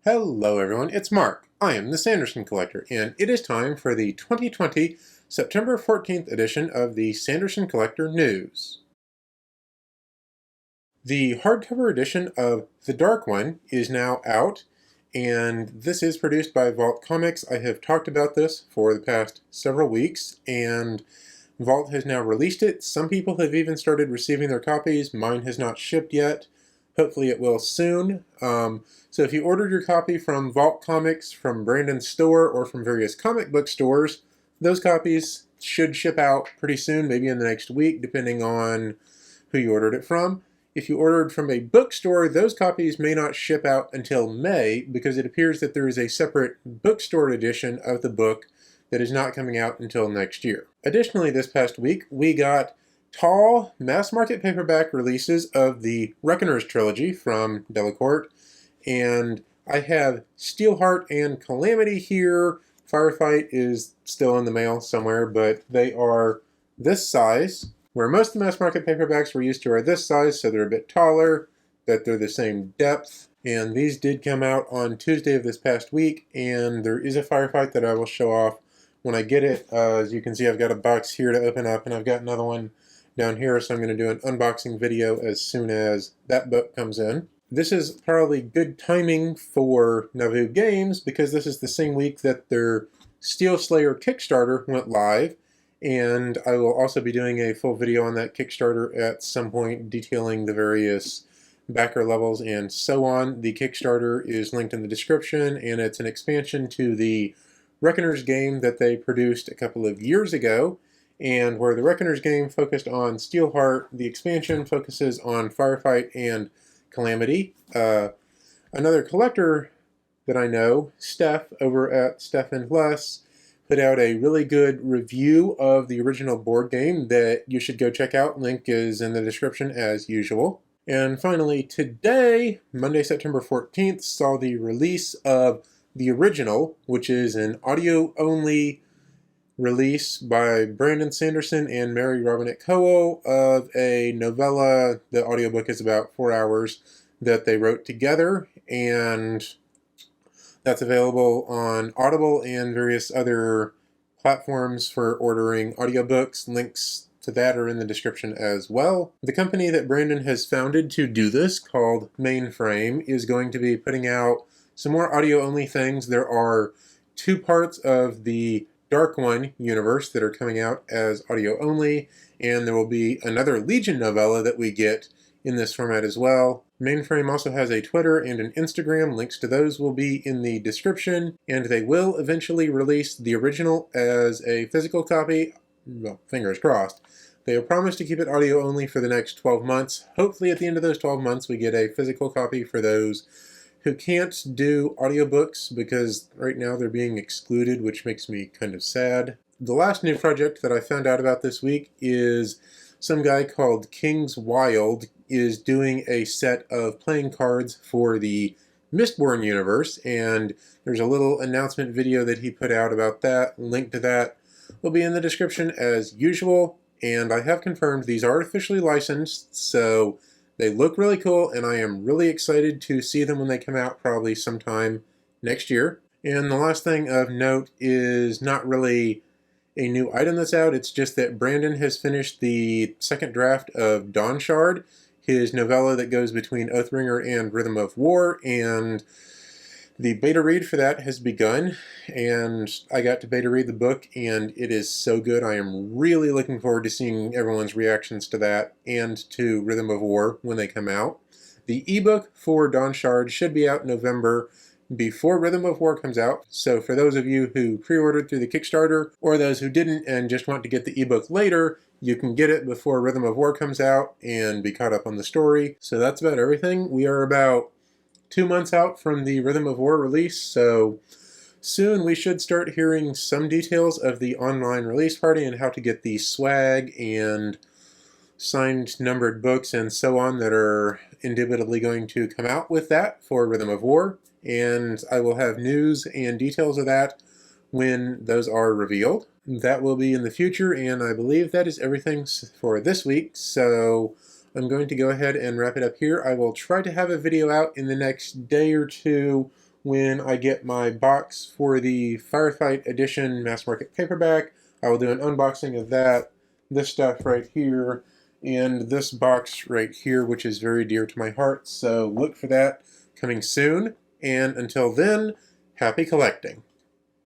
Hello everyone, it's Mark. I am the Sanderson Collector, and it is time for the 2020 September 14th edition of the Sanderson Collector News. The hardcover edition of The Dark One is now out, and this is produced by Vault Comics. I have talked about this for the past several weeks, and Vault has now released it. Some people have even started receiving their copies. Mine has not shipped yet. Hopefully it will soon. So if you ordered your copy from Vault Comics, from Brandon's store, or from various comic book stores, those copies should ship out pretty soon, maybe in the next week, depending on who you ordered it from. If you ordered from a bookstore, those copies may not ship out until May, because it appears that there is a separate bookstore edition of the book that is not coming out until next year. Additionally, this past week, we got tall, mass-market paperback releases of the Reckoner's trilogy from Delacorte, and I have Steelheart and Calamity here. Firefight is still in the mail somewhere, but they are this size, where most of the mass-market paperbacks we're used to are this size, so they're a bit taller, that they're the same depth. And these did come out on Tuesday of this past week, and there is a Firefight that I will show off when I get it. As you can see, I've got a box here to open up, and I've got another one down here, so I'm going to do an unboxing video as soon as that book comes in. This is probably good timing for Nauvoo Games, because this is the same week that their Steel Slayer Kickstarter went live, and I will also be doing a full video on that Kickstarter at some point, detailing the various backer levels and so on. The Kickstarter is linked in the description, and it's an expansion to the Reckoner's game that they produced a couple of years ago, and where the Reckoner's game focused on Steelheart, the expansion focuses on Firefight and Calamity. Another collector that I know, Steph, over at Steph and Less, put out a really good review of the original board game that you should go check out. Link is in the description as usual. And finally, today, Monday, September 14th, saw the release of the original, which is an audio-only release by Brandon Sanderson and Mary Robinette Cowell of a novella. The audiobook is about 4 hours that they wrote together, and that's available on Audible and various other platforms for ordering audiobooks. Links to that are in the description as well. The company that Brandon has founded to do this, called Mainframe, is going to be putting out some more audio-only things. There are 2 parts of the Dark One universe that are coming out as audio-only, and there will be another Legion novella that we get in this format as well. Mainframe also has a Twitter and an Instagram. Links to those will be in the description, and they will eventually release the original as a physical copy. Well, fingers crossed. They have promised to keep it audio-only for the next 12 months. Hopefully at the end of those 12 months we get a physical copy for those who can't do audiobooks, because right now they're being excluded, which makes me kind of sad. The last new project that I found out about this week is some guy called King's Wild is doing a set of playing cards for the Mistborn universe, and there's a little announcement video that he put out about that. Link to that will be in the description as usual, and I have confirmed these are officially licensed, so they look really cool, and I am really excited to see them when they come out, probably sometime next year. And the last thing of note is not really a new item that's out, it's just that Brandon has finished the second draft of Dawnshard, his novella that goes between Oathbringer and Rhythm of War, and the beta read for that has begun, and I got to beta read the book, and it is so good. I am really looking forward to seeing everyone's reactions to that and to Rhythm of War when they come out. The ebook for Dawnshard should be out in November, before Rhythm of War comes out, so for those of you who pre-ordered through the Kickstarter, or those who didn't and just want to get the ebook later, you can get it before Rhythm of War comes out and be caught up on the story. So that's about everything. We are about 2 months out from the Rhythm of War release, so soon we should start hearing some details of the online release party and how to get the swag and signed numbered books and so on that are indubitably going to come out with that for Rhythm of War, and I will have news and details of that when those are revealed. That will be in the future, and I believe that is everything for this week, so I'm going to go ahead and wrap it up here. I will try to have a video out in the next day or two when I get my box for the Firefight edition mass market paperback. I will do an unboxing of that, this stuff right here, and this box right here, which is very dear to my heart. So look for that coming soon. And until then, happy collecting.